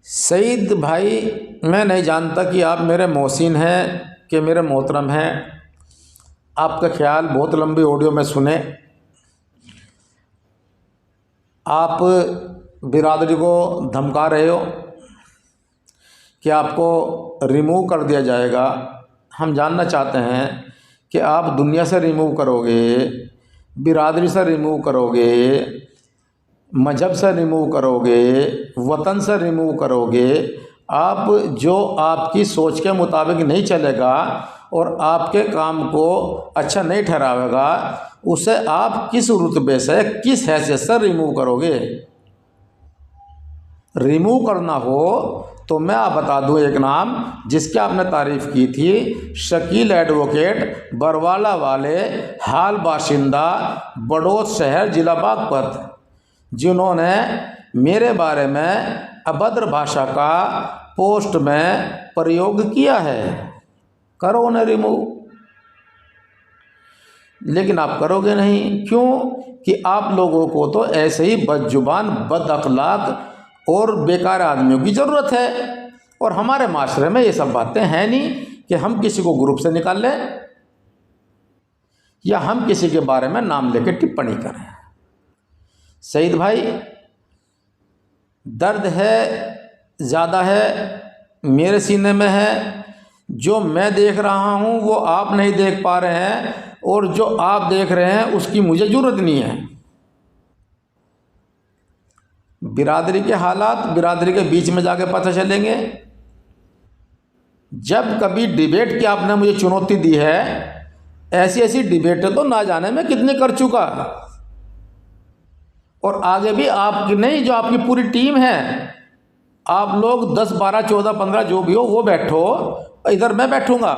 सईद भाई, मैं नहीं जानता कि आप मेरे मोहसिन हैं कि मेरे मोहतरम हैं। आपका ख्याल बहुत लंबी ऑडियो में सुने। आप बिरादरी को धमका रहे हो कि आपको रिमूव कर दिया जाएगा। हम जानना चाहते हैं कि आप दुनिया से रिमूव करोगे, बिरादरी से रिमूव करोगे, मज़हब से रिमूव करोगे, वतन से रिमूव करोगे। आप जो आपकी सोच के मुताबिक नहीं चलेगा और आपके काम को अच्छा नहीं ठहरावेगा, उसे आप किस रुतबे से, किस हैसियत से रिमूव करोगे? रिमूव करना हो तो मैं आप बता दूं एक नाम जिसकी आपने तारीफ़ की थी, शकील एडवोकेट, बरवाला वाले, हाल बाशिंदा, बड़ौद शहर, जिला बागपत, जिन्होंने मेरे बारे में अभद्र भाषा का पोस्ट में प्रयोग किया है। करो उन्हें रिमूव, लेकिन आप करोगे नहीं। क्यों? कि आप लोगों को तो ऐसे ही बदजुबान, बद अखलाक और बेकार आदमियों की ज़रूरत है। और हमारे माशरे में ये सब बातें हैं नहीं कि हम किसी को ग्रुप से निकाल लें या हम किसी के बारे में नाम लेकर टिप्पणी करें। सईद भाई, दर्द है, ज़्यादा है, मेरे सीने में है। जो मैं देख रहा हूँ वो आप नहीं देख पा रहे हैं, और जो आप देख रहे हैं उसकी मुझे ज़रूरत नहीं है। बिरादरी के हालात बिरादरी के बीच में जाके पता चलेंगे। जब कभी डिबेट की आपने मुझे चुनौती दी है, ऐसी ऐसी डिबेटें तो ना जाने में कितनी कर चुका, और आगे भी आपकी नहीं, जो आपकी पूरी टीम है, आप लोग 10, 12, 14, 15 जो भी हो वो बैठो, इधर मैं बैठूंगा।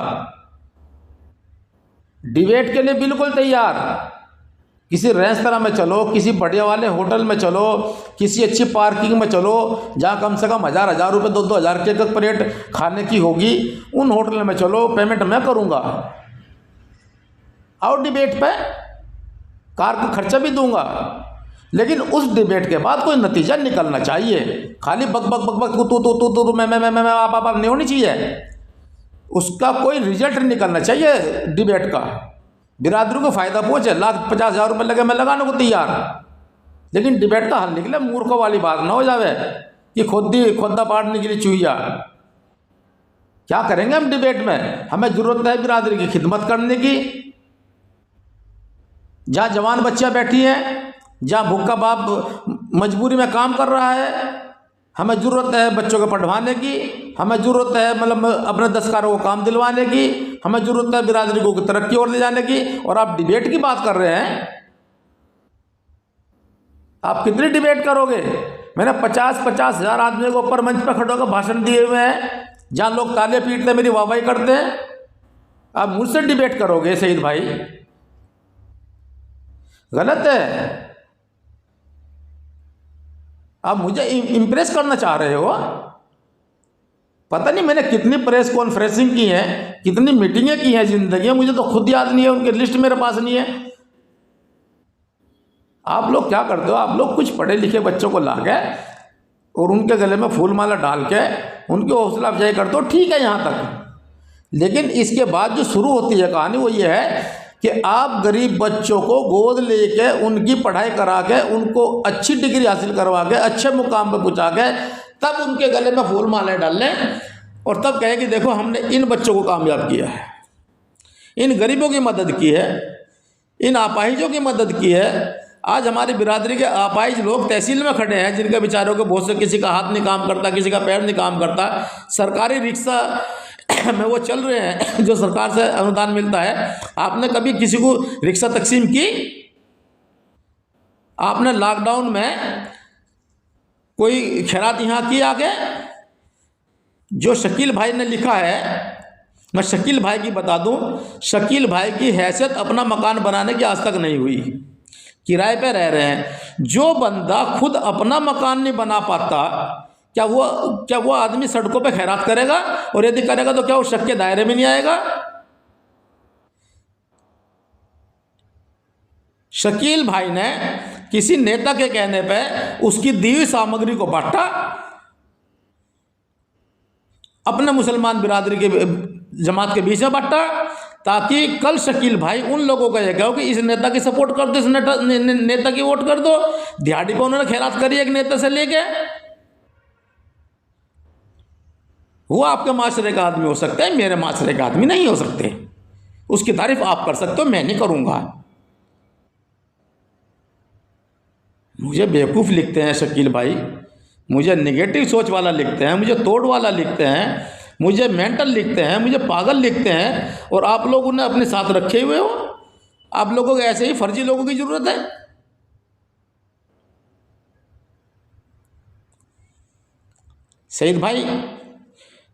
डिबेट के लिए बिल्कुल तैयार। किसी रेस्तरां में चलो, किसी बढ़िया वाले होटल में चलो, किसी अच्छी पार्किंग में चलो जहाँ कम से कम 1000 रुपये, 2-2 हज़ार के एक प्लेट खाने की होगी, उन होटल में चलो, पेमेंट मैं करूँगा। आओ डिबेट पे, कार का खर्चा भी दूंगा, लेकिन उस डिबेट के बाद कोई नतीजा निकलना चाहिए। खाली बक बक बक बक तू मैं आप नहीं होनी चाहिए। उसका कोई रिजल्ट निकलना चाहिए डिबेट का। बिरादरी को फ़ायदा पहुँचे, 1,50,000 रुपये लगे, मैं लगाने को तैयार, लेकिन डिबेट का हल निकले। मूर्खों वाली बात ना हो जावे कि खुदा पाड़ने के लिए चूहिया। क्या करेंगे हम डिबेट में? हमें ज़रूरत है बिरादरी की खिदमत करने की। जहाँ जवान बच्चियाँ बैठी हैं, जहाँ भूखा बाप मजबूरी में काम कर रहा है, हमें ज़रूरत है बच्चों को पढ़वाने की, हमें ज़रूरत है मतलब अपने दस्तकारों को काम दिलवाने की, हमें ज़रूरत है बिरादरी को तरक्की और ले जाने की। और आप डिबेट की बात कर रहे हैं। आप कितनी डिबेट करोगे? मैंने 50-50 हज़ार आदमियों को ऊपर मंच पर खड़े होकर भाषण दिए हुए हैं, जहाँ लोग ताले पीटते मेरी वाहवाही करते हैं। आप मुझसे डिबेट करोगे सईद भाई? गलत है। आप मुझे इम्प्रेस करना चाह रहे हो। पता नहीं मैंने कितनी प्रेस कॉन्फ्रेंसिंग की है, कितनी मीटिंगें की हैं जिंदगी में, मुझे तो खुद याद नहीं है, उनकी लिस्ट मेरे पास नहीं है। आप लोग क्या करते हो? आप लोग कुछ पढ़े लिखे बच्चों को ला के और उनके गले में फूल माला डाल के उनकी हौसला अफजाई करते हो, ठीक है यहाँ तक। लेकिन इसके बाद जो शुरू होती है कहानी, वो ये है कि आप गरीब बच्चों को गोद लेके उनकी पढ़ाई करा के, उनको अच्छी डिग्री हासिल करवा के, अच्छे मुकाम पर पहुँचा के, तब उनके गले में फूल मालाएं डाल लें और तब कहें कि देखो हमने इन बच्चों को कामयाब किया है, इन गरीबों की मदद की है, इन अपाहिजों की मदद की है। आज हमारी बिरादरी के अपाहिज लोग तहसील में खड़े हैं, जिनके बेचारों को बहुत से, किसी का हाथ नहीं काम करता, किसी का पैर नहीं काम करता, सरकारी रिक्शा में वो चल रहे हैं जो सरकार से अनुदान मिलता है। आपने कभी किसी को रिक्शा तकसीम की? आपने लॉकडाउन में कोई खैरात यहाँ की आगे? जो शकील भाई ने लिखा है, मैं शकील भाई की बता दूं, शकील भाई की हैसियत अपना मकान बनाने की आज तक नहीं हुई, किराए पे रह रहे हैं। जो बंदा खुद अपना मकान नहीं बना पाता, क्या वो आदमी सड़कों पे खैरात करेगा? और यदि करेगा तो क्या वो शक के दायरे में नहीं आएगा? शकील भाई ने किसी नेता के कहने पे उसकी दी हुई सामग्री को बांटा अपने मुसलमान बिरादरी के जमात के बीच में बट्टा, ताकि कल शकील भाई उन लोगों का ये कहो कि इस नेता की सपोर्ट कर दो, इस नेता की वोट कर दो। दिहाड़ी पर उन्होंने खैरात करी एक नेता से लेके, वो आपके माशरे का आदमी हो सकता है, मेरे माशरे का आदमी नहीं हो सकते। उसकी तारीफ आप कर सकते हो, मैं नहीं करूँगा। मुझे बेवकूफ़ लिखते हैं शकील भाई, मुझे नेगेटिव सोच वाला लिखते हैं, मुझे तोड़ वाला लिखते हैं, मुझे मेंटल लिखते हैं, मुझे पागल लिखते हैं, और आप लोग उन्हें अपने साथ रखे हुए हो। आप लोगों को ऐसे ही फर्जी लोगों की ज़रूरत है। सईद भाई,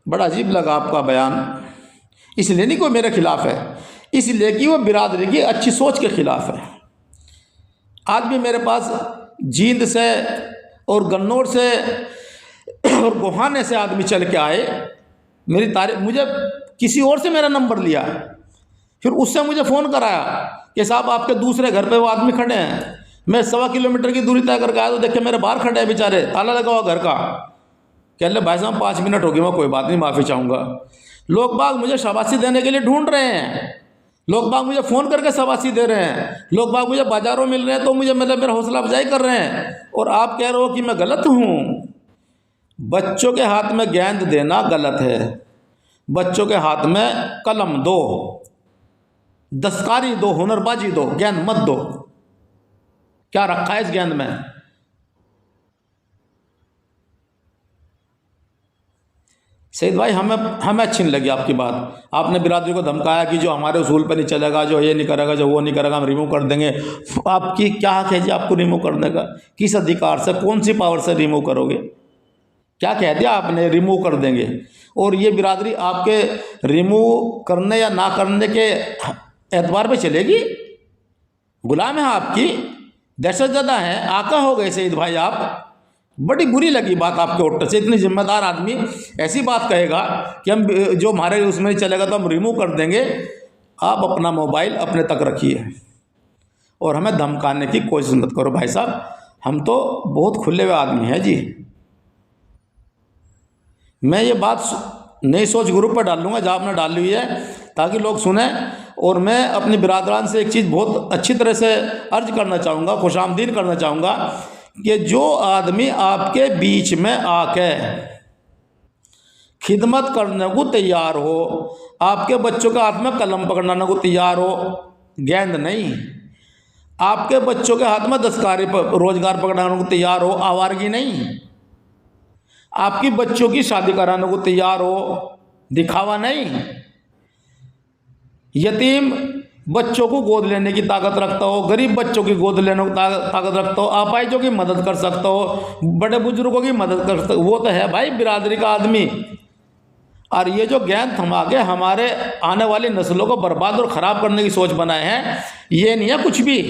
बड़ा अजीब लगा आपका बयान, इसलिए नहीं कोई मेरे खिलाफ है, इसलिए कि वो बिरादरी की अच्छी सोच के खिलाफ है। आज भी मेरे पास जींद से और गन्नौर से और गोहाने से आदमी चल के आए, मेरी तारीफ, मुझे किसी और से मेरा नंबर लिया, फिर उससे मुझे फ़ोन कराया कि साहब आपके दूसरे घर पे वो आदमी खड़े हैं। मैं 1.25 किलोमीटर की दूरी तय करके आया तो देखे मेरे बाहर खड़े हैं बेचारे, ताला लगा हुआ घर का। कह ले भाई साहब 5 मिनट हो गए, मैं कोई बात नहीं, माफ़ी चाहूँगा। लोग बाग मुझे शाबाशी देने के लिए ढूंढ रहे हैं, लोग बाग मुझे फ़ोन करके शाबाशी दे रहे हैं, लोग बाग मुझे बाज़ारों मिल रहे हैं तो मुझे मेरा हौसला अफजाई कर रहे हैं, और आप कह रहे हो कि मैं गलत हूँ। बच्चों के हाथ में गेंद देना गलत है, बच्चों के हाथ में कलम दो, दस्तकारी दो, हुनरबाजी दो, गेंद मत दो। क्या रखा है इस गेंद में? सईद भाई, हमें अच्छी नहीं लगी आपकी बात। आपने बिरादरी को धमकाया कि जो हमारे उसूल पर नहीं चलेगा, जो ये नहीं करेगा, जो वो नहीं करेगा, हम रिमूव कर देंगे। आपकी क्या हक है जी आपको रिमूव करने का? किस अधिकार से, कौन सी पावर से रिमूव करोगे? क्या कह दिया आपने? रिमूव कर देंगे। और ये बिरादरी आपके रिमूव करने या ना करने के एतबार पे चलेगी? गुलाम है आपकी, दहशतज़दा है, आका हो गए सईद भाई आप। बड़ी बुरी लगी बात आपके ओट से। इतनी जिम्मेदार आदमी ऐसी बात कहेगा कि हम जो हमारे उसमें नहीं चलेगा तो हम रिमूव कर देंगे। आप अपना मोबाइल अपने तक रखिए और हमें धमकाने की कोशिश मत करो भाई साहब। हम तो बहुत खुले हुए आदमी हैं जी। मैं ये बात नई सोच ग्रुप पर डालूंगा जहाँ आपने डाली हुई है, ताकि लोग सुने। और मैं अपनी बिरादरान से एक चीज़ बहुत अच्छी तरह से अर्ज करना चाहूँगा, खुशामदीद करना चाहूँगा कि जो आदमी आपके बीच में आके खिदमत करने को तैयार हो, आपके बच्चों के हाथ में कलम पकड़ने को तैयार हो, गेंद नहीं, आपके बच्चों के हाथ में दस्तकारी रोजगार पकड़ाने को तैयार हो, आवारगी नहीं, आपकी बच्चों की शादी कराने को तैयार हो, दिखावा नहीं, यतीम बच्चों को गोद लेने की ताकत रखता हो, गरीब बच्चों की गोद लेने की ताकत रखता हो, अपाहिजों की मदद कर सकता हो, बड़े बुजुर्गों की मदद कर सकता हो, वो तो है भाई बिरादरी का आदमी। और ये जो गेंद थमा के हमारे आने वाली नस्लों को बर्बाद और ख़राब करने की सोच बनाए हैं, ये नहीं है कुछ भी।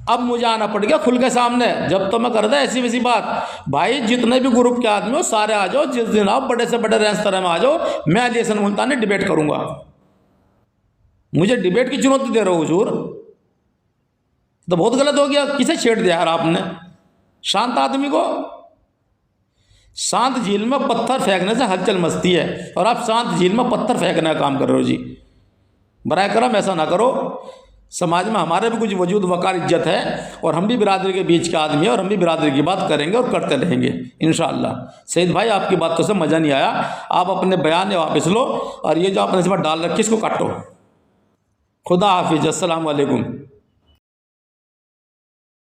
अब मुझे आना पड़ गया खुल के सामने, जब तो मैं कर दे ऐसी वैसी बात। भाई जितने भी ग्रुप के आदमी हो सारे आ जाओ, जिस दिन आओ बड़े से बड़े रेंज तरह में आ जाओ, मैं अली हसन मुल्तानी डिबेट करूँगा। मुझे डिबेट की चुनौती दे रहे हो हुजूर, तो बहुत गलत हो गया। किसे छेड़ दिया यार आपने? शांत आदमी को। शांत झील में पत्थर फेंकने से हलचल मचती है, और आप शांत झील में पत्थर फेंकने का काम कर रहे हो जी। बराए करम ऐसा ना करो। समाज में हमारे भी कुछ वजूद वकार इज्जत है, और हम भी बिरादरी के बीच के आदमी हैं, और हम भी बिरादरी की बात करेंगे और करते रहेंगे इंशाअल्लाह। सईद भाई, आपकी बातों से मज़ा नहीं आया, आप अपने बयान वापस लो, और ये जो आपने इस बार डाल रखी इसको काटो। खुदा हाफिज़, अस्सलाम वालेकुम।